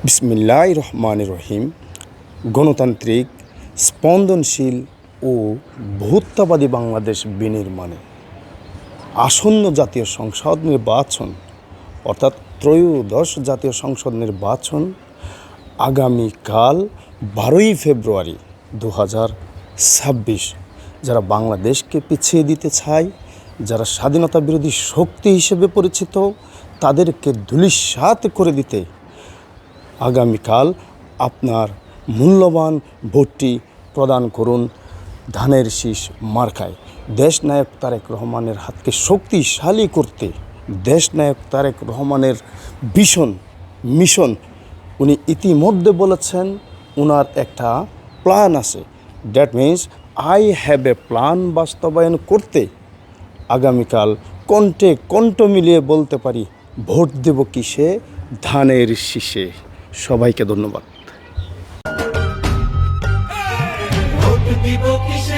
বিসমিল্লাহির রহমানির রহিম। গণতান্ত্রিক, স্পন্দনশীল ও বহুত্ববাদী বাংলাদেশ বিনির্মাণে আসন্ন জাতীয় সংসদ নির্বাচন অর্থাৎ ত্রয়োদশ জাতীয় সংসদ নির্বাচন আগামীকাল 12ই ফেব্রুয়ারি 2026। যারা বাংলাদেশকে পিছিয়ে দিতে চায়, যারা স্বাধীনতা বিরোধী শক্তি হিসেবে পরিচিত, তাদেরকে ধূলিসাৎ করে দিতে আগামীকাল আপনার মূল্যবান ভোটটি প্রদান করুন ধানের শীষ মার্কায়। দেশনায়ক তারেক রহমানের হাতকে শক্তিশালী করতে, দেশনায়ক তারেক রহমানের মিশন উনি ইতিমধ্যে বলেছেন ওনার একটা প্ল্যান আছে। That means I have a plan বাস্তবায়ন করতে আগামীকাল কণ্ঠে কণ্ঠ মিলিয়ে বলতে পারি, ভোট দেব কিসে? ধানের শীষে। সবাইকে ধন্যবাদ। ভোট দিব কিসে?